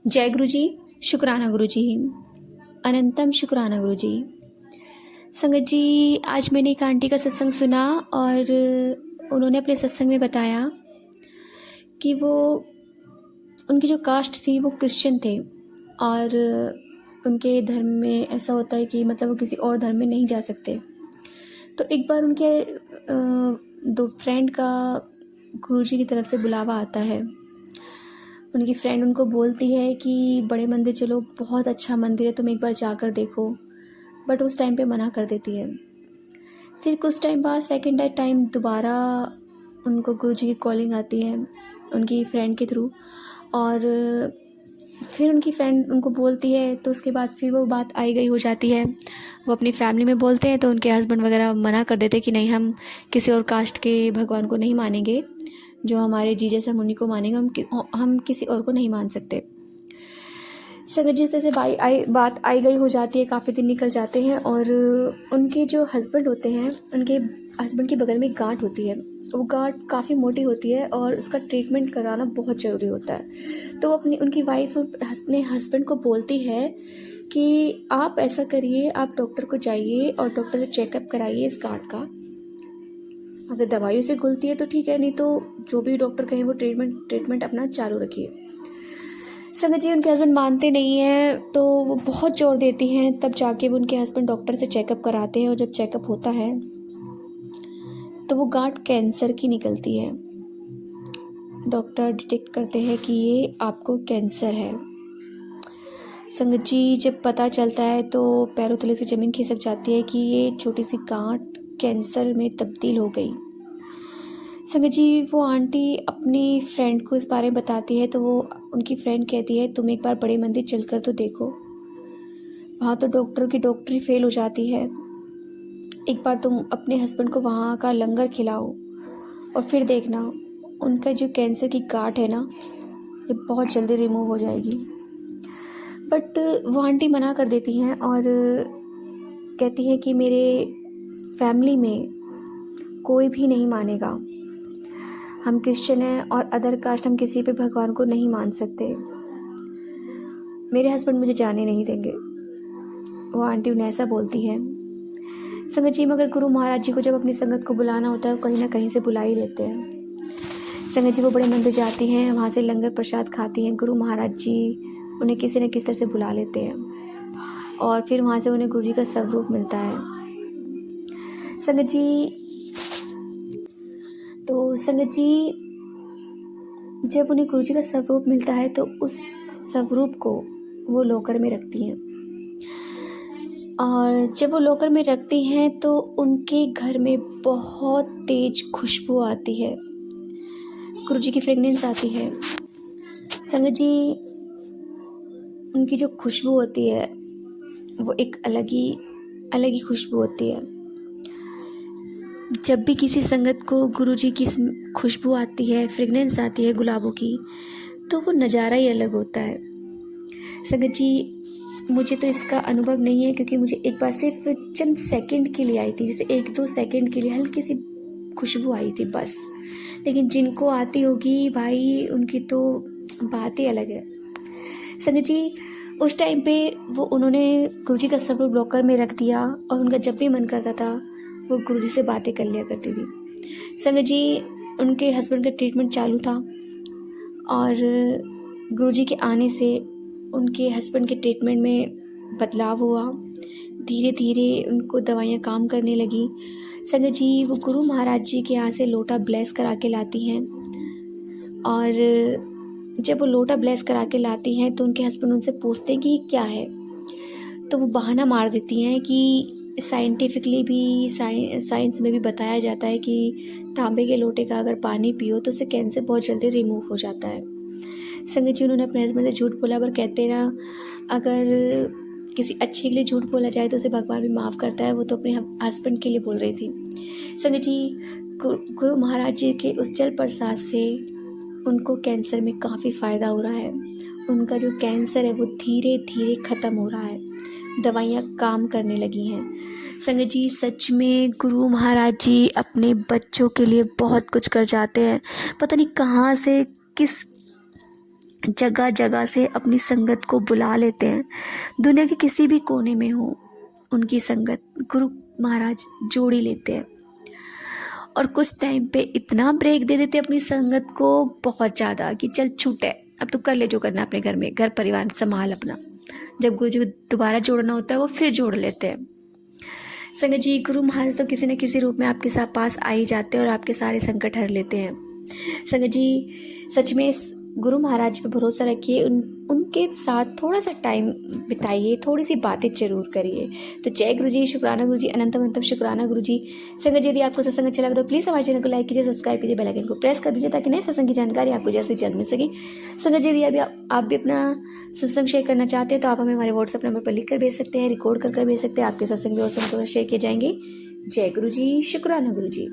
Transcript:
जय गुरु जी। शुक्राना गुरु जी। अनंतम शुक्राना गुरु जी। संगत जी, आज मैंने एक आंटी का सत्संग सुना और उन्होंने अपने सत्संग में बताया कि वो उनकी जो कास्ट थी वो क्रिश्चियन थे और उनके धर्म में ऐसा होता है कि मतलब वो किसी और धर्म में नहीं जा सकते। तो एक बार उनके दो फ्रेंड का गुरुजी की तरफ से बुलावा आता है। उनकी फ्रेंड उनको बोलती है कि बड़े मंदिर चलो, बहुत अच्छा मंदिर है, तुम एक बार जाकर देखो। बट उस टाइम पे मना कर देती है। फिर कुछ टाइम बाद सेकेंड टाइम दोबारा उनको गुरुजी की कॉलिंग आती है उनकी फ्रेंड के थ्रू, और फिर उनकी फ्रेंड उनको बोलती है। तो उसके बाद फिर वो बात आई गई हो जाती है। वो अपनी फैमिली में बोलते हैं तो उनके हस्बैंड वगैरह मना कर देते कि नहीं, हम किसी और कास्ट के भगवान को नहीं मानेंगे, जो हमारे जीजे से हम उन्हीं को मानेंगे, हम किसी और को नहीं मान सकते। संगत जिस तरह से बात आई गई हो जाती है, काफ़ी दिन निकल जाते हैं और उनके जो हस्बैंड होते हैं, उनके हस्बैंड के बगल में एक गांठ होती है। वो गांठ काफ़ी मोटी होती है और उसका ट्रीटमेंट कराना बहुत ज़रूरी होता है। तो वो उनकी वाइफ अपने हस्बैंड को बोलती है कि आप ऐसा करिए, आप डॉक्टर को जाइए और डॉक्टर से चेकअप कराइए इस गांठ का। अगर दवाइयों से घुलती है तो ठीक है, नहीं तो जो भी डॉक्टर कहे वो ट्रीटमेंट अपना चालू रखिए। संगत जी, उनके हस्बैंड मानते नहीं हैं तो वो बहुत जोर देती हैं। तब जाके वो उनके हस्बैंड डॉक्टर से चेकअप कराते हैं और जब चेकअप होता है तो वो गांठ कैंसर की निकलती है। डॉक्टर डिटेक्ट करते हैं कि ये आपको कैंसर है। संगत जी, जब पता चलता है तो पैरों तले से ज़मीन खिसक जाती है कि ये छोटी सी गांठ कैंसर में तब्दील हो गई। संगत जी, वो आंटी अपनी फ्रेंड को इस बारे में बताती है तो वो उनकी फ्रेंड कहती है तुम एक बार बड़े मंदिर चलकर तो देखो, वहाँ तो डॉक्टर की डॉक्टरी फेल हो जाती है। एक बार तुम अपने हस्बैंड को वहाँ का लंगर खिलाओ और फिर देखना उनका जो कैंसर की गांठ है ना, ये बहुत जल्दी रिमूव हो जाएगी। बट वो आंटी मना कर देती हैं और कहती हैं कि मेरे फैमिली में कोई भी नहीं मानेगा, हम क्रिश्चियन हैं और अदर कास्ट हम किसी पे भगवान को नहीं मान सकते, मेरे हस्बैंड मुझे जाने नहीं देंगे। वो आंटी उन्हें ऐसा बोलती है। संगत जी, मगर गुरु महाराज जी को जब अपनी संगत को बुलाना होता है वो कहीं ना कहीं से बुला ही लेते हैं। संगत जी, वो बड़े मंदिर जाती हैं, वहाँ से लंगर प्रसाद खाती हैं। गुरु महाराज जी उन्हें किसी न किसी तरह से बुला लेते हैं और फिर वहाँ से उन्हें गुरु जी का स्वरूप मिलता है। संगत जी, तो संगत जी, जब उन्हें गुरु जी का स्वरूप मिलता है तो उस स्वरूप को वो लॉकर में रखती हैं और जब वो लॉकर में रखती हैं तो उनके घर में बहुत तेज खुशबू आती है, गुरु जी की फ्रेगनेंस आती है। संगत जी, उनकी जो खुशबू होती है वो एक अलग ही खुशबू होती है। जब भी किसी संगत को गुरु जी की खुशबू आती है, फ्रेगनेंस आती है गुलाबों की, तो वो नज़ारा ही अलग होता है। संगत जी, मुझे तो इसका अनुभव नहीं है क्योंकि मुझे एक बार सिर्फ चंद सेकंड के लिए आई थी, जैसे 1-2 सेकंड के लिए हल्की सी खुशबू आई थी बस। लेकिन जिनको आती होगी भाई, उनकी तो बात ही अलग है। संगत जी, उस टाइम पे उन्होंने गुरुजी का स्वरूप लॉकर में रख दिया और उनका जब भी मन करता था वो गुरुजी से बातें कर लिया करती थी। संगत जी, उनके हस्बैंड का ट्रीटमेंट चालू था और गुरुजी के आने से उनके हस्बैंड के ट्रीटमेंट में बदलाव हुआ। धीरे धीरे उनको दवाइयाँ काम करने लगी। संगत जी, वो गुरु महाराज जी के यहाँ से लोटा ब्लेस करा के लाती हैं और जब वो लोटा ब्लेस करा के लाती हैं तो उनके हस्बैंड उनसे पूछते हैं कि क्या है, तो वो बहाना मार देती हैं कि साइंटिफिकली भी साइंस में भी बताया जाता है कि तांबे के लोटे का अगर पानी पियो तो उससे कैंसर बहुत जल्दी रिमूव हो जाता है। संगत जी, उन्होंने अपने हस्बैंड से झूठ बोला, पर कहते हैं ना, अगर किसी अच्छे के लिए झूठ बोला जाए तो उसे भगवान भी माफ़ करता है। वो तो अपने हस्बैंड के लिए बोल रही थी। संगत जी, गुरु महाराज जी के उस जल प्रसाद से उनको कैंसर में काफ़ी फ़ायदा हो रहा है। उनका जो कैंसर है वो धीरे धीरे ख़त्म हो रहा है, दवाइयाँ काम करने लगी हैं। संगत जी, सच में गुरु महाराज जी अपने बच्चों के लिए बहुत कुछ कर जाते हैं। पता नहीं कहाँ से, किस जगह जगह से अपनी संगत को बुला लेते हैं। दुनिया के किसी भी कोने में हो, उनकी संगत गुरु महाराज जोड़ ही लेते हैं। और कुछ टाइम पे इतना ब्रेक दे देते अपनी संगत को, बहुत ज़्यादा, कि चल छूटे, अब तू कर ले जो करना अपने घर में, घर परिवार संभाल अपना। जब गुरु जी दोबारा जोड़ना होता है वो फिर जोड़ लेते हैं। संगत जी, गुरु महाराज तो किसी न किसी रूप में आपके साथ पास आ ही जाते हैं और आपके सारे संकट हर लेते हैं। संगत जी, सच में गुरु महाराज पे भरोसा रखिए, उनके साथ थोड़ा सा टाइम बिताइए, थोड़ी सी बातें जरूर करिए। तो जय गुरु जी, शुक्राना गुरु जी, अनंतम अनंतम शुक्राना गुरु जी। संगत जी, यदि आपको सत्संग अच्छा लगा तो प्लीज़ हमारे चैनल को लाइक कीजिए, सब्सक्राइब कीजिए, बेल आइकन को प्रेस कर दीजिए ताकि नए सत्संग की जानकारी आपको जल्द से जल्द मिल सके। संगत जी, यदि अभी आप भी अपना सत्संग शेयर करना चाहते हैं तो आप हमें हमारे व्हाट्सएप नंबर पर लिख कर भेज सकते हैं, रिकॉर्ड कर भेज सकते हैं। आपके सत्संग भी और शेयर किए जाएंगे। जय गुरु जी, शुक्राना गुरु जी।